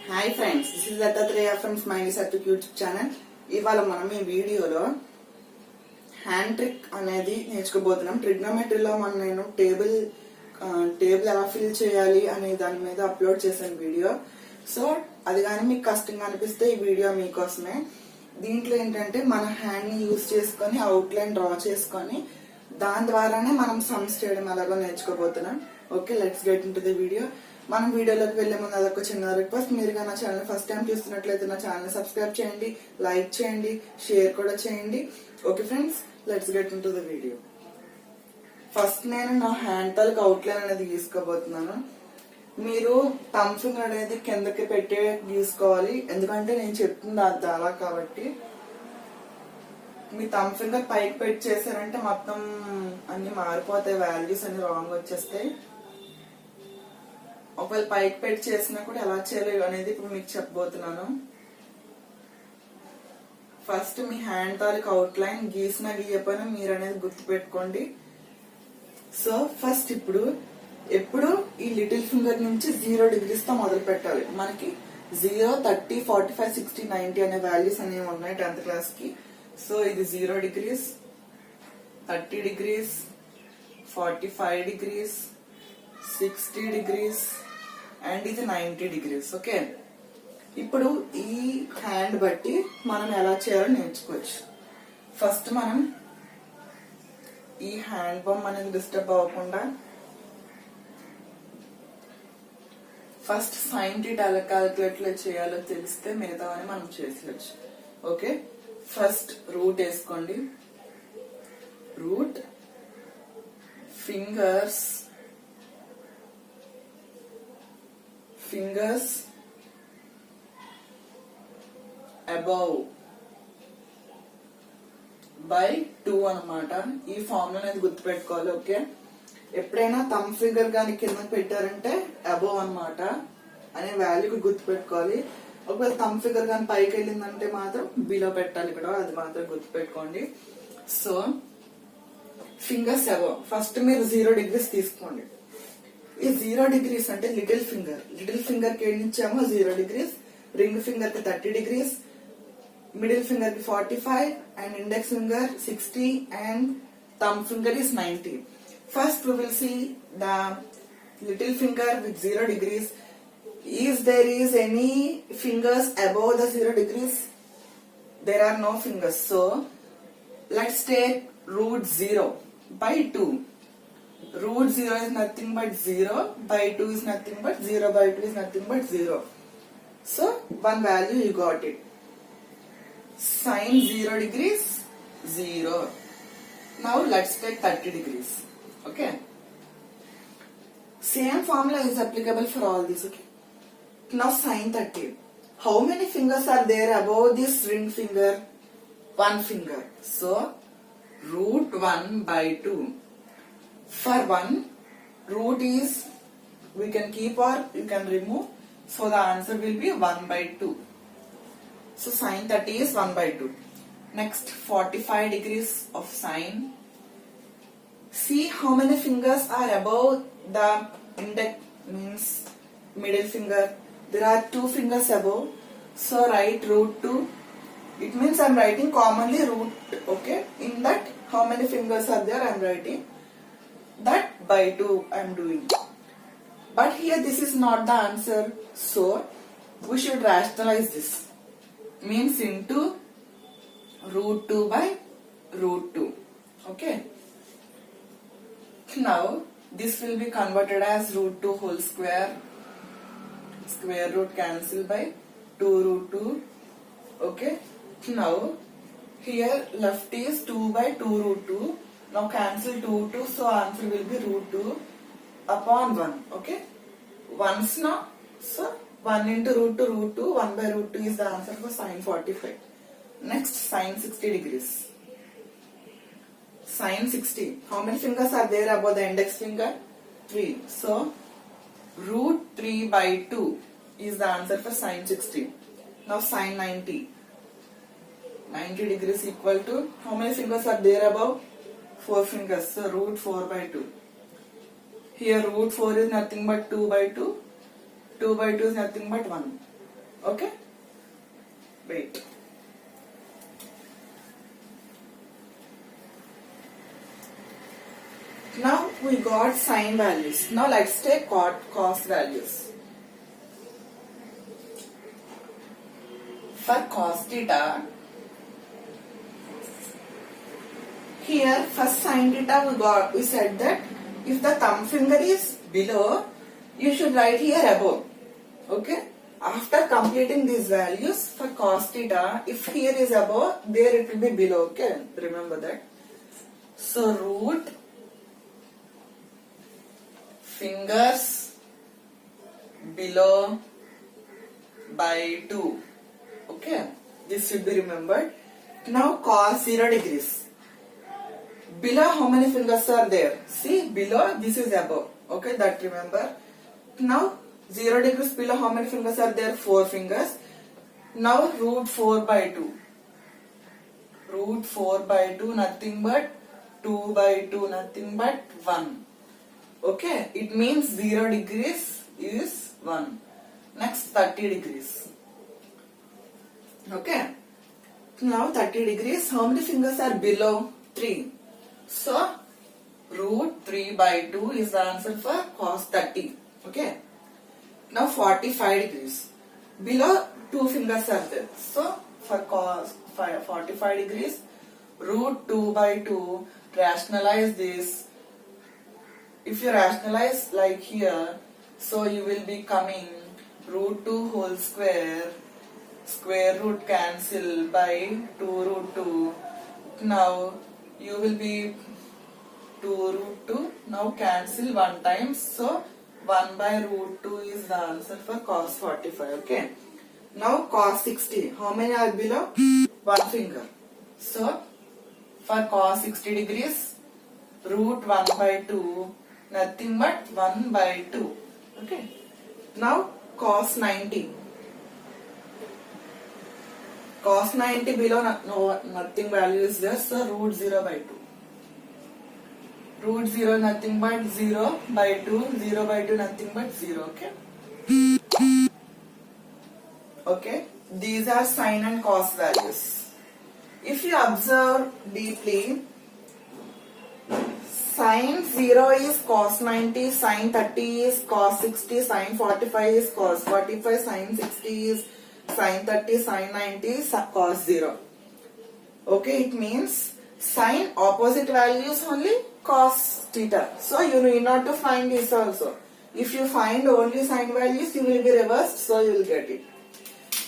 Hi friends, this is Dattatreya from Smiley సర్టిఫిక్ YouTube channel. ఇవాళ మనం ఈ వీడియోలో హ్యాండ్ ట్రిక్ అనేది నేర్చుకోబోతున్నాం. ట్రిగ్నోమెట్రీలో నేను టేబుల్ ఎలా ఫిల్ చేయాలి అనే దాని మీద అప్లోడ్ చేశాను వీడియో. సో అది కానీ మీకు కష్టంగా అనిపిస్తే ఈ వీడియో మీకోసమే. దీంట్లో ఏంటంటే మన హ్యాండ్ ని యూజ్ చేసుకొని అవుట్లైన్ డ్రా చేసుకొని దాని ద్వారానే మనం సమ్స్ చేయడం ఎలాగో నేర్చుకోబోతున్నాం. Okay, let's get into the video. మనం వీడియోలోకి వెళ్లే ముందు అదొక చిన్న రిక్వెస్ట్, మీరు నా ఛానల్ ఫస్ట్ టైం చూస్తున్నట్లయితే నా ఛానల్ సబ్స్క్రైబ్ చేయండి, లైక్ చేయండి, షేర్ కూడా చేయండి. Okay friends, let's get in to the video. First నేను నా హ్యాండ్ తాలూకు అవుట్లైన్ అనేది గీసుకోబోతున్నాను. మీరు థంబ్ ఫింగర్ అనేది కిందకి పెట్టే గీసుకోవాలి, ఎందుకంటే నేను చెప్తుంది అది అలా కాబట్టి. మీ థంబ్ ఫింగర్ పైకి పెట్టి చేశారంటే మొత్తం అన్ని మారిపోతాయి, వాల్యూస్ అన్ని రాంగ్ వచ్చేస్తాయి. ఒకవేళ పైకి పెట్టి చేసినా కూడా ఎలా చేయాలి అనేది ఇప్పుడు మీకు చెప్పబోతున్నాను. ఫస్ట్ మీ హ్యాండ్ తాలూకు అవుట్లైన్ గీసిన గీయపోయినా మీరు అనేది గుర్తు పెట్టుకోండి. సో ఫస్ట్ ఎప్పుడు ఈ లిటిల్ ఫింగర్ నుంచి 0 degrees తో మొదలు పెట్టాలి. మనకి 0, 30, 45, 60, 90 అనే వాల్యూస్ అనేవి ఉన్నాయి 10th క్లాస్ కి. సో ఇది 0 degrees, 30 degrees, 45 degrees, 60 degrees and ఇది 90 degrees. ఓకే, ఇప్పుడు ఈ హ్యాండ్ బట్టి మనం ఎలా చేయాలో నేర్చుకోవచ్చు. ఫస్ట్ మనం ఈ హ్యాండ్ బొమ్మ అనేది డిస్టర్బ్ అవ్వకుండా ఫస్ట్ సైన్ థీటా ఎలా క్యాలిక్యులేట్ చేయాలో తెలిస్తే మిగతావని మనం చేసేయచ్చు. ఓకే, ఫస్ట్ రూట్ వేసుకోండి. రూట్ ఫింగర్స్ above by 2 అన్నమాట. ఈ ఫార్ములా అనేది గుర్తుపెట్టుకోవాలి. ఓకే, ఎప్పుడైనా థంబ్ ఫింగర్ గాని కింద పెట్టారంటే అబోవ్ అన్నమాట అనే వాల్యూ గుర్తుపెట్టుకోవాలి. ఒకవేళ థంబ్ ఫింగర్ గాని పైకి వెళ్ళిందంటే మాత్రం బిలో పెట్టాలి, ఇక్కడ అది మాత్రం గుర్తుపెట్టుకోండి. So fingers above. ఫస్ట్ మీరు 0 degrees తీసుకోండి. ఈ 0 degrees అంటే లిటిల్ ఫింగర్ కి ఏమిచ్చామో 0 degrees, రింగ్ ఫింగర్ కి 30 degrees, మిడిల్ ఫింగర్ కి 45 and index finger 60 and thumb finger is 90. First we will see the little finger with 0 degrees. There is any fingers above the 0 degrees? There are no fingers. So let's take root 0 by 2. Root 0 is nothing but 0 by 2 is nothing but 0 by 2 is nothing but 0. So one value you got it. Sin 0 degrees 0. Now let's take 30 degrees. Okay, same formula is applicable for all these. Okay, now sin 30. How many fingers are there above this ring finger? 1 finger. So root 1 by 2. For 1, root is we can keep or you can remove. So the answer will be 1 by 2. So sin 30 is 1 by 2. Next 45 degrees of sine. See how many fingers are above the index, means middle finger. There are 2 fingers above. So write root 2. It means I am writing commonly root. Okay, in that how many fingers are there I am writing. That by 2 I am doing. But here this is not the answer. So we should rationalize this. Means into root 2 by root 2. Okay. Now this will be converted as root 2 whole square. Square root cancel by 2 root 2. Okay. Now here left is 2 by 2 root 2. Now cancel 2 2, so answer will be root 2 upon 1. Okay, once now, so 1 into root 2, 1 by root 2 is the answer for sin 45. Next sin 60 degrees. Sin 60. How many fingers are there above the index finger? 3. So root 3 by 2 is the answer for sin 60. Now sin 90. 90 degrees equal to how many fingers are there above? 4 fingers. So root 4 by 2. Here root 4 is nothing but 2 by 2. 2 by 2 is nothing but 1. Okay, wait. Now we got sine values. Now let's take cos values. For cos theta, here first sin theta we said that if the thumb finger is below, you should write here above. Okay. After completing these values for cos theta, if here is above, there it will be below. Okay. Remember that. So root fingers below by 2. Okay, this should be remembered. Now cos 0 degrees. Below how many fingers are there? See, below this is above. Okay, that remember. Now 0 degrees below how many fingers are there? 4 fingers. Now root 4 by 2. Root 4 by 2 nothing but 2 by 2 nothing but 1. Okay, it means 0 degrees is 1. Next 30 degrees. Okay, now 30 degrees, how many fingers are below? 3. So root 3 by 2 is the answer for cos 30. Okay, now 45 degrees. Below 2 fingers are there. So for cos 45 degrees, root 2 by 2, rationalize this. If you rationalize like here, so you will be coming root 2 whole square, square root cancel by 2 root 2. Now you will be 2 root 2. Now cancel 1 times. So 1 by root 2 is the answer for cos 45. Okay. Now cos 60. How many are below? 1 finger. So for cos 60 degrees, root 1 by 2. Nothing but 1 by 2. Okay. Now cos 90. Cos 90 below nothing value is there. So root 0 by 2. Root 0 nothing but 0 by 2. 0 by 2 nothing but 0. Okay. Okay. These are sine and cos values. If you observe deeply, Sin 0 is cos 90, sin 30 is cos 60, sin 45 is cos 45, sin 60 is sin 30, sin 90 is cos 0. Okay, it means sin opposite values only cos theta. So you need not to find this also. If you find only sin values, you will be reversed, so you will get it.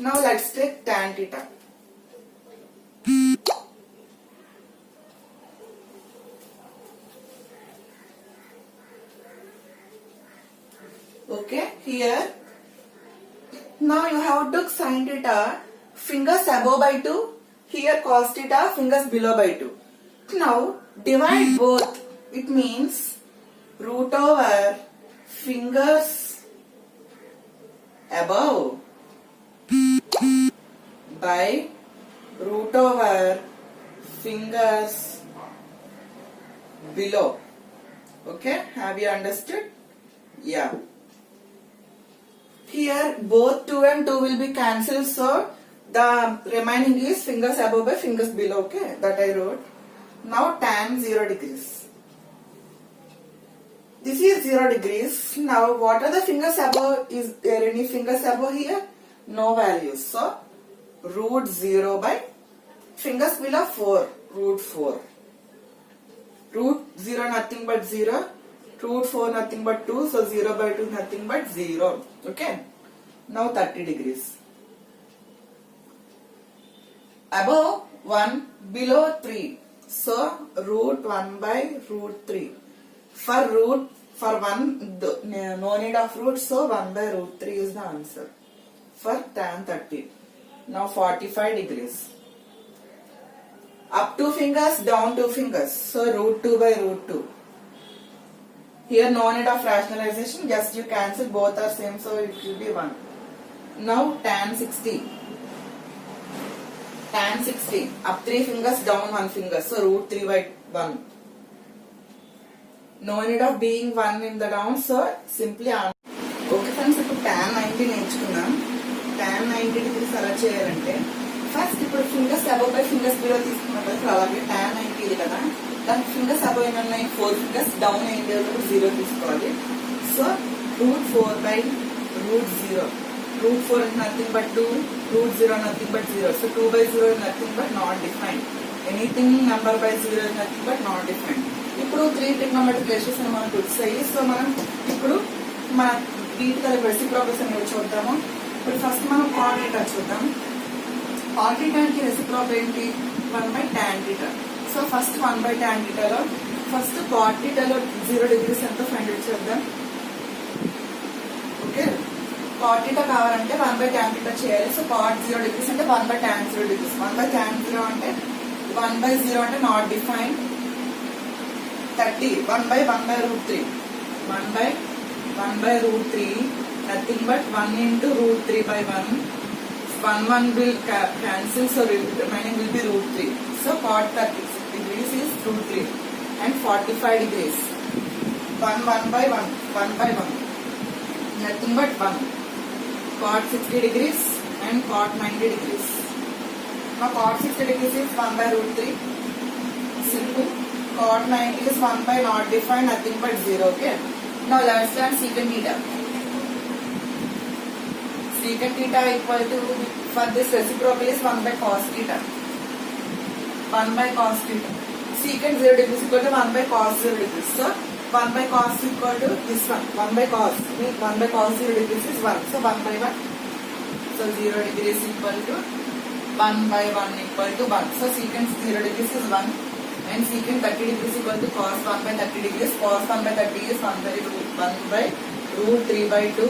Now let's take tan theta. Okay, here now you have to sin theta, fingers above by 2, here cos theta, fingers below by 2. Now divide both. It means root over fingers above by root over fingers below. Okay, have you understood? Yeah. Here both 2 and 2 will be cancelled, so the remaining is fingers above by fingers below. Okay, that I wrote. Now tan 0 degrees. This is 0 degrees. Now what are the fingers above? Is there any fingers above here? No values. So root 0 by fingers below 4. Root 4. Root 0 nothing but 0. Root 4 nothing but 2. So 0 by 2 nothing but 0. Okay. Now 30 degrees. Above 1, below 3. So root 1 by root 3. For 1, no need of root, so 1 by root 3 is the answer for tan 30. Now 45 degrees. Up 2 fingers, down 2 fingers. So root 2 by root 2. Here no need of rationalization, just you cancel, both are same, so it will be 1. Now tan 60. Tan 60. Up 3 fingers, down 1 finger. So root 3 by 1. No need of being 1 in the down, so simply answer. Okay friends, ఇప్పుడు tan 90 నేర్చుకున్నాం. tan 90 degrees ఎలా చేయాలంటే first ఇప్పుడు fingers above by fingers below తీసుకున్నాం కదా, అలాగే tan 90 ఇది కదా, దానికి ఫింగర్స్ అబౌవ్ ఏమన్నాయి 4 ఫింగర్స్, డౌన్ ఏం చేయాలి 0 తీసుకోవాలి. So √4/√0, √4 is nothing but 2, √0 nothing but 0. So 2/0 is nothing but not defined. Anything number by 0 is nothing but not defined. ఇప్పుడు 3 ట్రిగ్నోమెట్రిక్ రేషియోస్ అని మనకు వచ్చాయి. సో మనం ఇప్పుడు మన వీటి కలిపి రెసిప్రోకల్స్ అనేవి చూద్దాము. ఇప్పుడు ఫస్ట్ మనం cot θ చూద్దాం. cot θ కి రెసిప్రోకల్ ఏంటి 1/tan θ. సో ఫస్ట్ 1/tan θ లో ఫస్ట్ cot θ లో 0 degrees ఎంత ఫైండ్ అవుట్ చేద్దాం. ఓకే, cot θ కావాలంటే 1/tan θ చేయాలి. సో cot 0 degrees అంటే 1/tan 0 degrees. 1/tan 0 అంటే 1/0 అంటే not defined. 30 1/1/√3, 1/1/√3 nothing but 1 into √3/1. 1 will cancel, so remaining will be √3. So cot 36 degrees is √3 and 45 degrees. 1/1/1, 1/1 nothing but 1. Cot 60 degrees and cot 90 degrees. Now cot 60 degrees is 1/√3. Simple. Cot 90 is 1 by not defined, nothing but 0. Okay. Now let's learn secant theta. Secant theta equal to, for this reciprocal is 1 by cos theta. 1 by cos theta. Secant 0 degrees equal to 1 by cos 0 degrees. So 1 by cos equal to this one. 1 by cos. 1 by cos 0 degrees is 1. So 1 by 1. So 0 degrees equal to 1 by 1 equal to 1. So secant 0 degrees is 1. And secant 30 degrees equal to cos 1 by 30 degrees. Cos 1 by 30 is 1 by √3/2.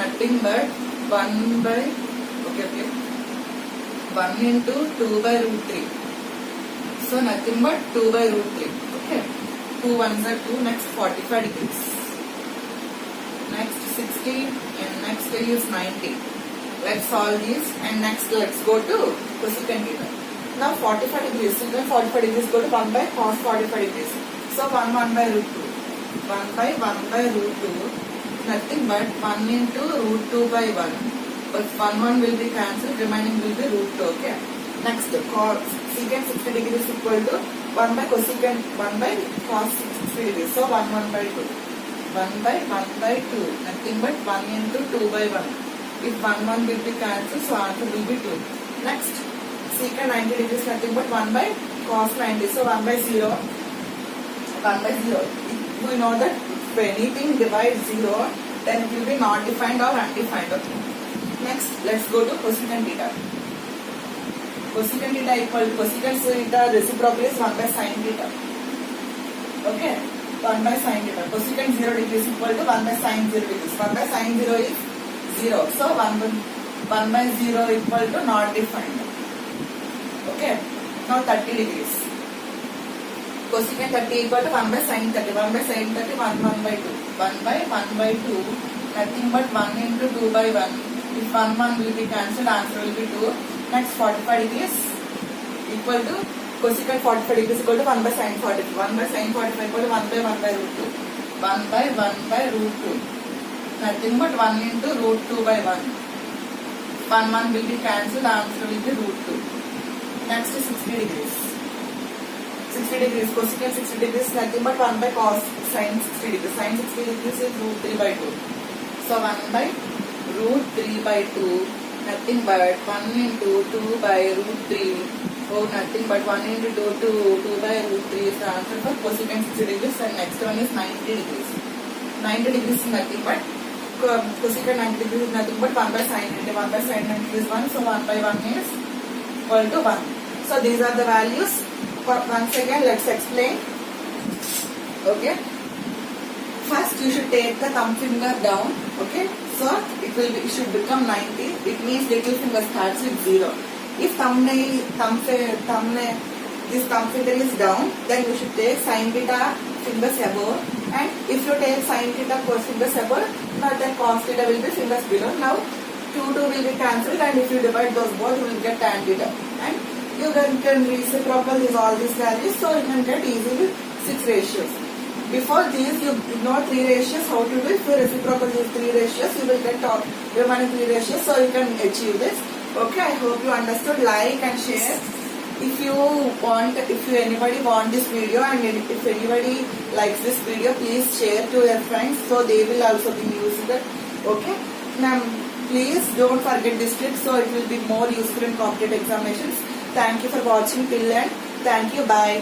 Nothing but 1 by, okay, 1 into 2/√3. So nothing but 2/√3. Okay. 2 1s are 2. Next 45 degrees. Next 60 and next is 90. Let's solve these and next let's go to cosecant theta. Now 45 degrees. So then 45 degrees go to 1 by cos 45 degrees. So 1/√2. 1/1/√2. Nothing but 1 into √2/1. But 1 will be cancelled. Remaining will be √2. Okay. Next secant 60 degrees equal to 1 by cosecant 1 by cos 60 degrees. So 1/1/2. 1/1/2. Nothing but 1 into 2/1. If 1 will be cancelled, so answer will be 2. Next. Secant 90 degrees nothing but 1 by cos 90. So 1/0. 1/0. We know that if anything divides 0, then it will be not defined or undefined. Okay. Next, let's go to cosecant theta. Cosecant theta equal to cosecant theta reciprocal is 1 by sin theta. Okay. 1 by sin theta. Cosecant 0 degrees equal to 1 by sin 0 degrees. 1 by sin 0 is 0. So 1/0 equal to not defined. Okay. Now 30 degrees. Cosecant 30 equal to 1 by sin 30. 1 by sin 30, 1/1/2. 1/1/2. Nothing but 1 into 2/1. If 1 will be cancelled, answer will be 2. Next 45 degrees equal to cosecant 45 degrees equal to 1 by sin 45. 1 by sin 45 equal to 1/1/√2. 1/1/√2. Nothing but 1 into √2/1. 1 will be cancelled, answer will be √2. Next is 60 degrees. 60 degrees. Cosecant 60 degrees nothing but 1 by cos sin 60 degrees. Sin 60 degrees is √3/2. So 1 by √3/2. Nothing but 1 into 2/√3. Oh, nothing but 1 into 2/√3 is the answer for cosecant 60 degrees. And next one is 90 degrees. 90 degrees is nothing but cosecant 90 degrees is nothing but 1 by sin 90. 1 by sin 90 is 1. So 1/1 is equal to 1. So these are the values. Once again, let's explain. Okay. First, you should take the thumb finger down. Okay. So it should become 90. It means little finger starts with 0. If this thumb finger is down, then you should take sin theta fingers above. And if you take sin theta fingers above, then cos theta will be fingers below. Now 2 will be cancelled, and if you divide those both, you will get tan theta. And you can reciprocal is all these values, so you can get easily 6 ratios. before these you ignore 3 ratios, how to do it? If you reciprocal use 3 ratios, you will get remaining 3 ratios, so you can achieve this. Okay, I hope you understood. Like and share. If anybody want this video and if anybody likes this video, please share to your friends so they will also be using it. Okay. Now, please don't forget this trick, so it will be more useful in competitive examinations. Thank you for watching till end. Thank you. Bye.